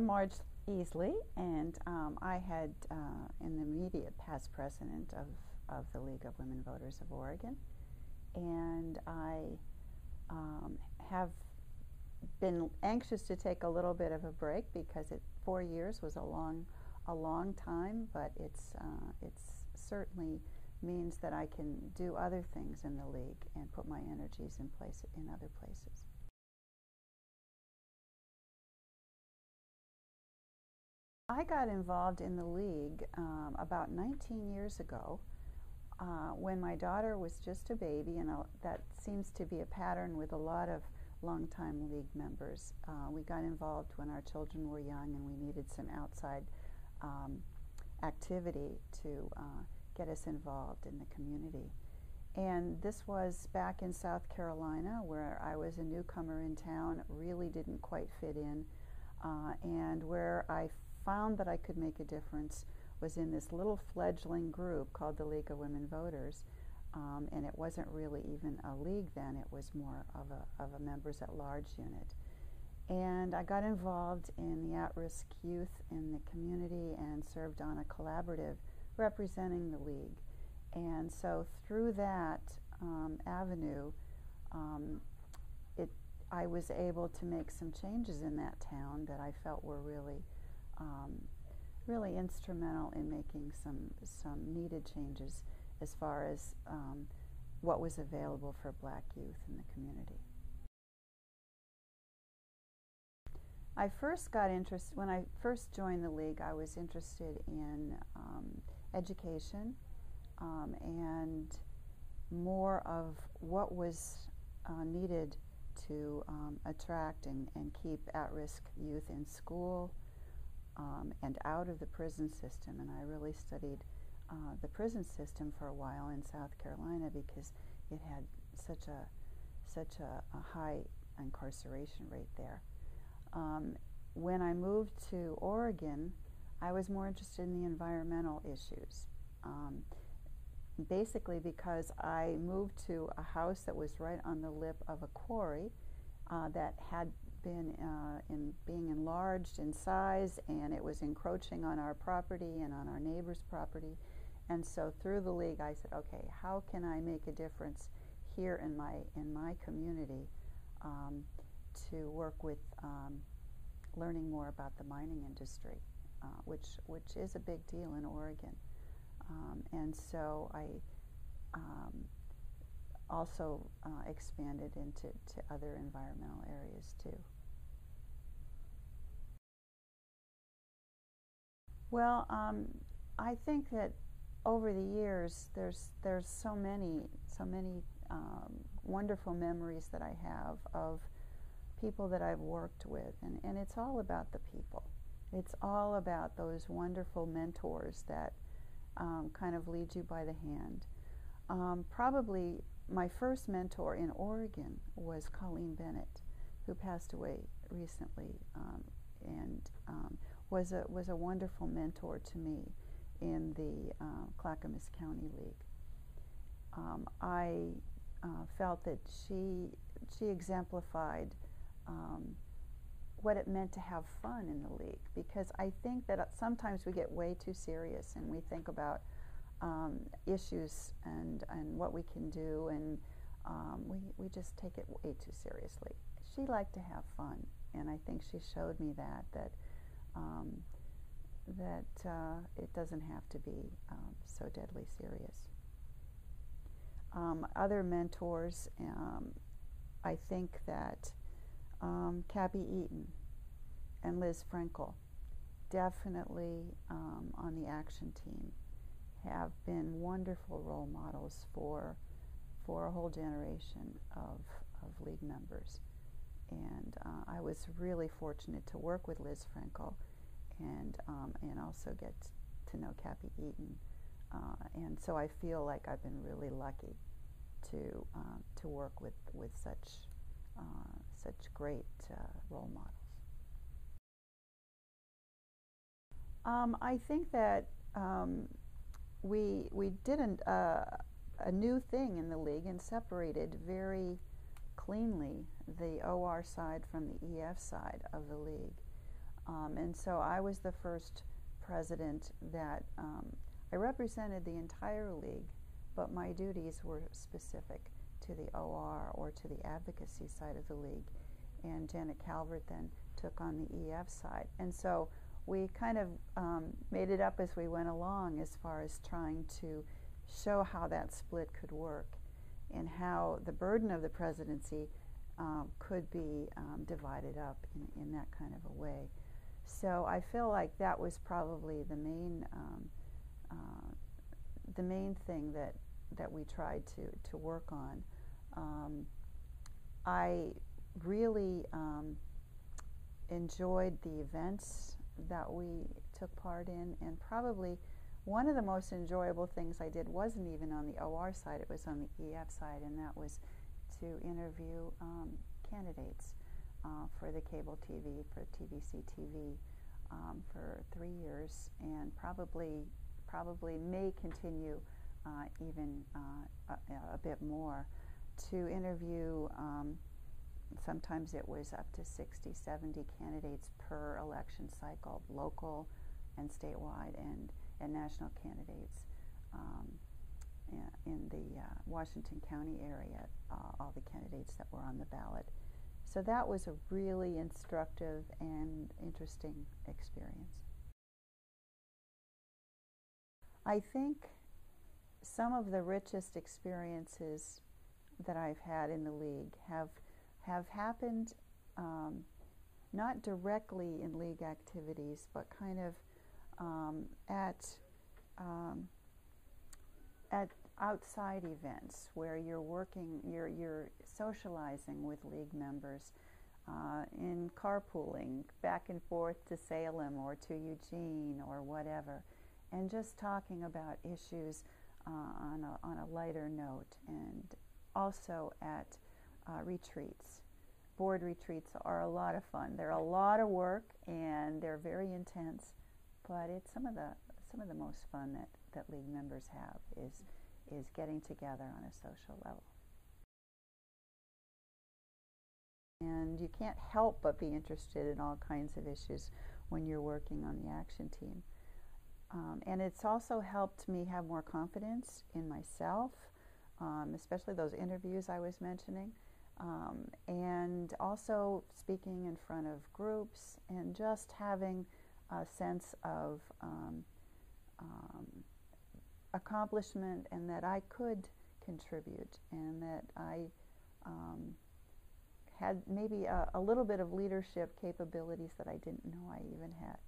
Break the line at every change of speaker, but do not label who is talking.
I'm Marge Easley, and I had in the immediate past president of the League of Women Voters of Oregon, and I have been anxious to take a little bit of a break because 4 years was a long time, but it's certainly means that I can do other things in the League and put my energies in other places. I got involved in the League about 19 years ago when my daughter was just a baby, and that seems to be a pattern with a lot of longtime League members. We got involved when our children were young and we needed some outside activity to get us involved in the community. And this was back in South Carolina, where I was a newcomer in town, really didn't quite fit in, and where I found that I could make a difference was in this little fledgling group called the League of Women Voters, and it wasn't really even a league then, it was more of a members at large unit. And I got involved in the at-risk youth in the community and served on a collaborative representing the League. And so through that avenue, I was able to make some changes in that town that I felt were really instrumental in making some needed changes as far as what was available for Black youth in the community. I first got interested, when I first joined the League, I was interested in education and more of what was needed to attract and keep at-risk youth in school and out of the prison system. And I really studied the prison system for a while in South Carolina because it had such a high incarceration rate there. When I moved to Oregon, I was more interested in the environmental issues. Basically because I moved to a house that was right on the lip of a quarry that had been being enlarged in size, and it was encroaching on our property and on our neighbor's property. And so through the League I said, okay, how can I make a difference here in my community to work with learning more about the mining industry, which is a big deal in Oregon. And so I also expanded into other environmental areas too. Well, I think that over the years there's so many wonderful memories that I have of people that I've worked with, and it's all about the people. It's all about those wonderful mentors that kind of lead you by the hand. Probably my first mentor in Oregon was Colleen Bennett, who passed away recently, and was a wonderful mentor to me in the Clackamas County League. I felt that she exemplified what it meant to have fun in the League, because I think that sometimes we get way too serious and we think about issues and what we can do, and we just take it way too seriously. She liked to have fun, and I think she showed me that it doesn't have to be so deadly serious. Other mentors, I think that Cabby Eaton and Liz Frankel, definitely on the action team, have been wonderful role models for a whole generation of League members. And I was really fortunate to work with Liz Frankel and also get to know Cabby Eaton. And so I feel like I've been really lucky to work with such great role models. I think that we did a new thing in the League and separated very cleanly the OR side from the EF side of the League. And so I was the first president that I represented the entire league, but my duties were specific to the OR or to the advocacy side of the league. And Janet Calvert then took on the EF side. And so we kind of made it up as we went along as far as trying to show how that split could work and how the burden of the presidency could be divided up in that kind of a way. So I feel like that was probably the main thing that we tried to work on. I really enjoyed the events that we took part in, and probably one of the most enjoyable things I did wasn't even on the OR side, it was on the EF side, and that was to interview candidates for the cable TV, for TVC TV, for 3 years, and probably may continue even a bit more, to interview, sometimes it was up to 60, 70 candidates per election cycle, local and statewide and national candidates in the Washington County area, all the candidates that were on the ballot. So that was a really instructive and interesting experience. I think some of the richest experiences that I've had in the league have happened not directly in league activities, but kind of at outside events where you're working, you're socializing with league members, in carpooling back and forth to Salem or to Eugene or whatever, and just talking about issues on a lighter note, and also at retreats. Board retreats are a lot of fun. They're a lot of work and they're very intense, but it's some of the most fun that league members have is getting together on a social level. And you can't help but be interested in all kinds of issues when you're working on the action team. And it's also helped me have more confidence in myself, especially those interviews I was mentioning, and also speaking in front of groups and just having a sense of accomplishment, and that I could contribute, and that I had maybe a little bit of leadership capabilities that I didn't know I even had.